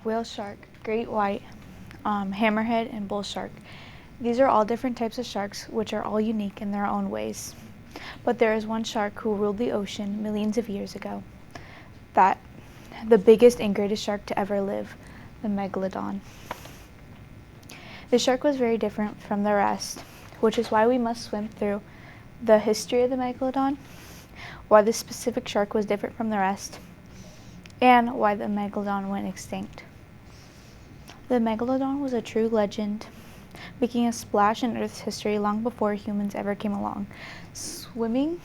whale shark, great white, hammerhead, and bull shark. These are all different types of sharks, which are all unique in their own ways. But there is one shark who ruled the ocean millions of years ago. That the biggest and greatest shark to ever live, the Megalodon. The shark was very different from the rest, which is why we must swim through the history of the Megalodon, why this specific shark was different from the rest, and why the Megalodon went extinct. The Megalodon was a true legend, making a splash in Earth's history long before humans ever came along. Swimming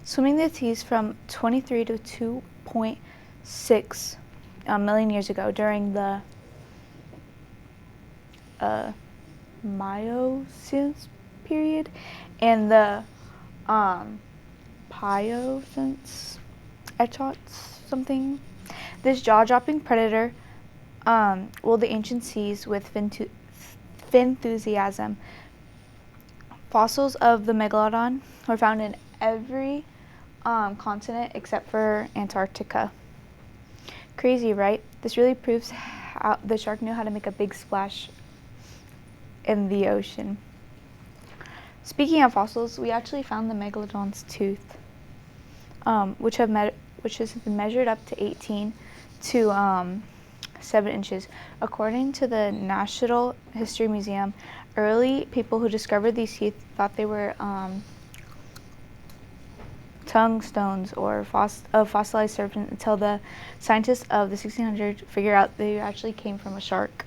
the seas from 23 to 2.6 million years ago during the Miocene period and the Pliocene something. This jaw-dropping predator ruled the ancient seas with enthusiasm. Fossils of the Megalodon were found in every continent except for Antarctica. Crazy, right? This really proves how the shark knew how to make a big splash in the ocean. Speaking of fossils, we actually found the Megalodon's tooth, which has been measured up to 18 to 7 inches. According to the National History Museum, early people who discovered these teeth thought they were tongue stones or fossilized serpents until the scientists of the 1600s figured out they actually came from a shark.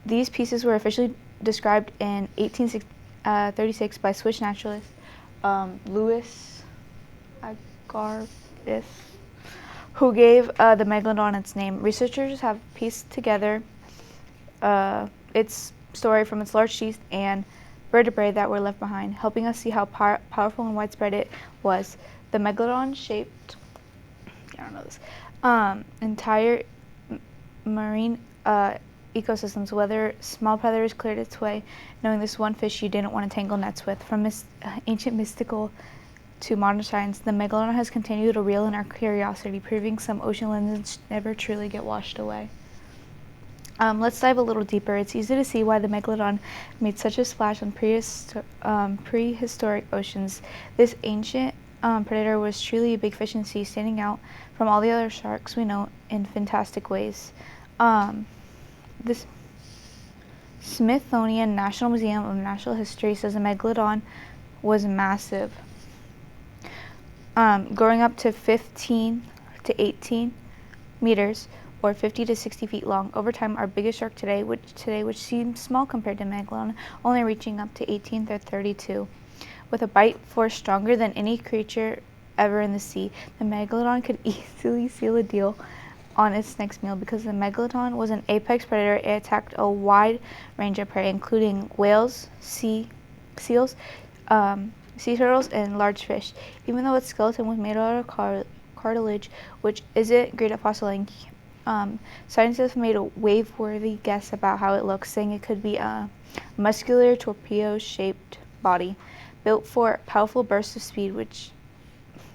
These pieces were officially described in 1836 by Swiss naturalist Louis Agassiz, who gave the Megalodon its name. Researchers have pieced together its story from its large teeth and vertebrae that were left behind, helping us see how powerful and widespread it was. The Megalodon shaped entire marine ecosystems, whether small predators cleared its way, knowing this one fish you didn't want to tangle nets with. From ancient mystical to modern science, the Megalodon has continued to reel in our curiosity, proving some ocean legends never truly get washed away. Let's dive a little deeper. It's easy to see why the Megalodon made such a splash on prehistoric oceans. This ancient predator was truly a big fish in the sea, standing out from all the other sharks we know in fantastic ways. The Smithsonian National Museum of Natural History says the Megalodon was massive, growing up to 15 to 18 meters or 50 to 60 feet long. Over time, our biggest shark today, which seems small compared to Megalodon, only reaching up to 18 to 32. With a bite force stronger than any creature ever in the sea, the Megalodon could easily seal a deal on its next meal. Because the Megalodon was an apex predator, it attacked a wide range of prey, including whales, seals, sea turtles, and large fish. Even though its skeleton was made out of cartilage, which isn't great at fossiling, scientists made a wave-worthy guess about how it looks, saying it could be a muscular torpedo-shaped body built for powerful bursts of speed, which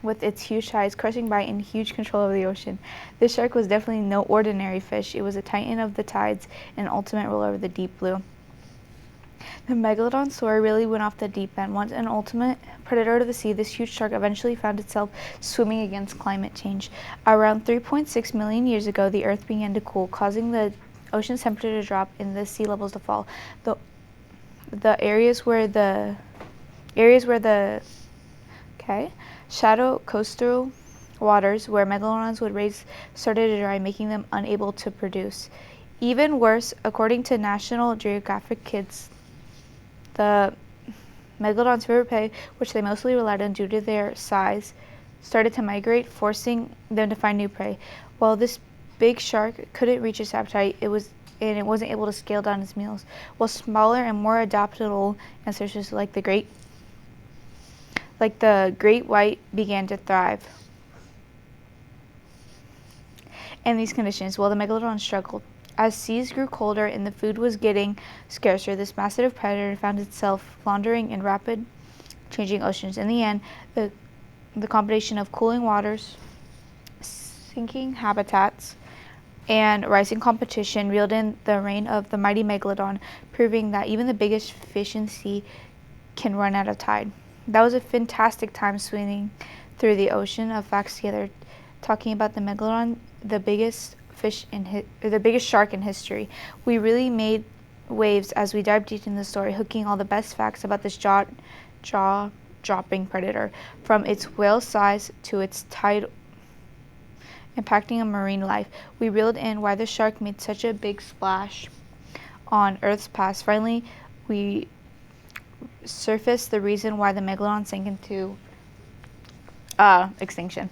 with its huge size, crushing by and huge control of the ocean. This shark was definitely no ordinary fish. It was a titan of the tides and ultimate ruler of the deep blue. The Megalodon story really went off the deep end. Once an ultimate predator of the sea, this huge shark eventually found itself swimming against climate change. Around 3.6 million years ago, the Earth began to cool, causing the ocean's temperature to drop and the sea levels to fall. The areas where the shallow coastal waters where megalodons would raise started to dry, making them unable to produce. Even worse, according to National Geographic Kids, the megalodon's favorite prey, which they mostly relied on due to their size, started to migrate, forcing them to find new prey. While this big shark couldn't reach its appetite, it wasn't able to scale down its meals, while smaller and more adaptable ancestors like the great white began to thrive in these conditions, while the megalodon struggled. As seas grew colder and the food was getting scarcer, this massive predator found itself floundering in rapid changing oceans. In the end, the combination of cooling waters, sinking habitats and rising competition reeled in the reign of the mighty Megalodon, proving that even the biggest fish in the sea can run out of tide. That was a fantastic time swimming through the ocean of facts together, talking about the Megalodon, the biggest the biggest shark in history. We really made waves as we dived deep into the story, hooking all the best facts about this jaw-dropping predator, from its whale size to its tide impacting on marine life. We reeled in why the shark made such a big splash on Earth's past. Finally, we surfaced the reason why the Megalodon sank into extinction.